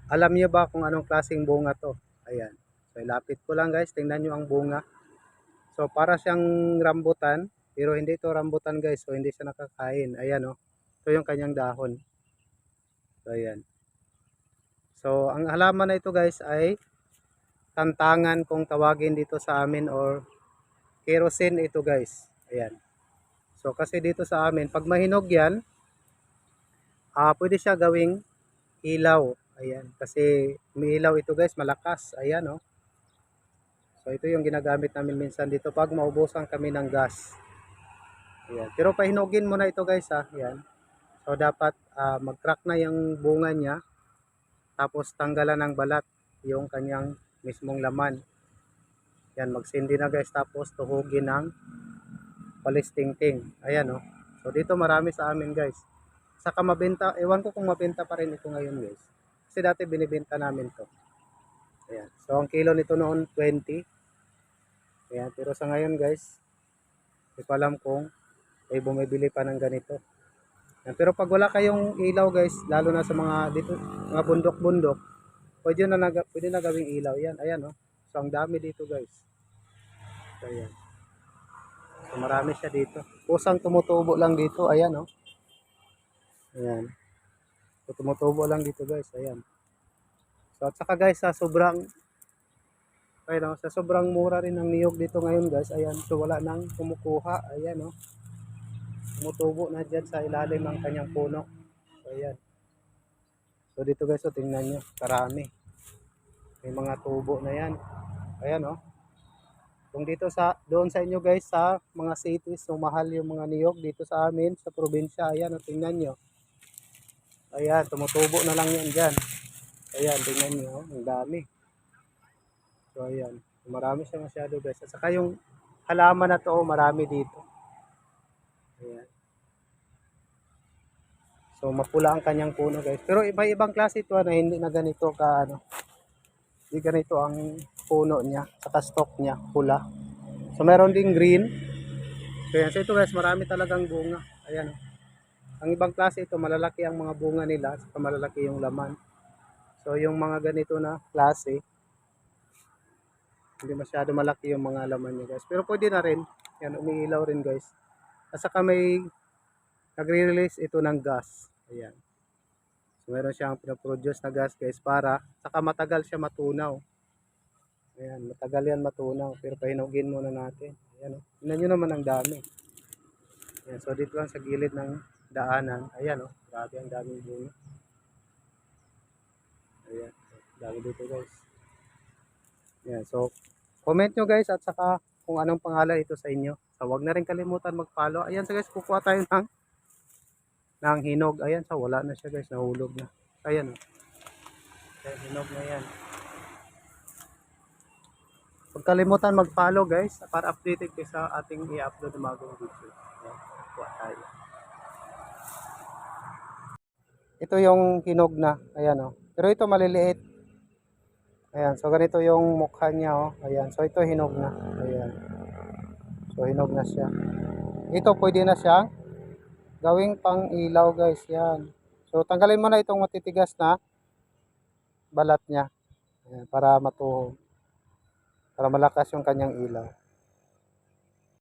Alam niyo ba kung anong klaseng bunga to? Ayan. So ilapit ko lang guys, tingnan niyo ang bunga. So para siyang rambutan, pero hindi ito rambutan guys. So hindi siya nakakain. Ayan oh. Ito yung kanyang dahon. So ayan. So ang halaman na ito guys ay tantangan kung tawagin dito sa amin, or kerosene ito guys. Ayan. So kasi dito sa amin, pag mahinog yan, pwede siya gawing ilaw. Ayan. Kasi umiilaw ito guys, malakas. Ayan oh. So ito yung ginagamit namin minsan dito pag maubusan kami ng gas. Ayan. Pero pahinugin muna ito guys ha. Ayan. So dapat mag-crack na yung bunga niya. Tapos tanggalan ng balat yung kanyang mismong laman. Yan, magsindi na guys. Tapos tuhugin ng palistingting. Ayan oh. So dito marami sa amin guys. Saka mabenta, ewan ko kung mabenta pa rin ito ngayon guys. Kasi dati binibenta namin to. Ayan. So ang kilo nito noon 20. Ayan. Pero sa ngayon guys, hindi ko alam kung may bumibili pa ng ganito. Ayan. Pero pag wala kayong ilaw guys, lalo na sa mga dito, mga bundok-bundok, pwede na gawing ilaw. Yan, ayan oh. So ang dami dito guys. So ayan. So marami siya dito. Kusang tumutubo lang dito, ayan oh. Ayan. So tumutubo lang dito guys, ayan. So at saka guys, sa sobrang mura rin ng niyog dito ngayon guys, ayan. So wala nang kumukuha, ayan oh. Tumutubo na dyan sa ilalim ng kanyang puno. So ayan. So dito guys, so tingnan nyo, karami. May mga tubo na yan. Ayan oh. Kung dito doon sa inyo guys, sa mga cities, so mahal yung mga niyog. Dito sa amin, sa probinsya, ayan oh, tingnan nyo. Ayan, tumutubo na lang yan dyan. Ayan, tingnan nyo, oh, ang dami. So ayan, marami siya masyado guys. At saka yung halaman na to, oh, marami dito. Ayan. So mapula ang kanyang puno guys. Pero iba-ibang klase ito na hindi na ganito ka ano. Hindi ganito ang puno niya, saka stalk niya, pula. So meron ding green. So yan, so ito guys, marami talagang bunga. Ayan. Ang ibang klase ito, malalaki ang mga bunga nila, saka malalaki yung laman. So yung mga ganito na klase, hindi masyado malaki yung mga laman niya guys. Pero pwede na rin. Yan, umiilaw rin guys. At saka may nagre-release ito ng gas. Ayan. So meron siyang pinaproduce na gas guys, para saka matagal siya matunaw. Ayan, matagal yan matunaw. Pero pahinugin muna natin. Ayan o. Tingnan nyo naman ang dami. Ayan, so dito lang sa gilid ng daanan. Ayan o. Grabe ang daming bunga. Ayan. Dami dito guys. Ayan, so comment nyo guys, at saka kung anong pangalan ito sa inyo. So huwag na rin kalimutan mag-follow. Ayan, so guys, kukuha tayo ng hinog. Ayan, so wala na siya guys. Nahulog na. Ayan o. Ayan, hinog na yan. Huwag kalimutan mag-follow guys, para updated kayo sa ating i-upload na bagong video. Ayan, kuha tayo. Ito yung hinog na. Ayan o. Pero ito maliliit. Ayan, so ganito yung mukha niya oh. Ayan, so ito hinog na. Ayan. So hinog na siya. Ito pwede na siyang gawing pang ilaw guys. Yan. So tanggalin mo na itong matitigas na balat niya. Ayan, para matuhog. Para malakas yung kanyang ilaw.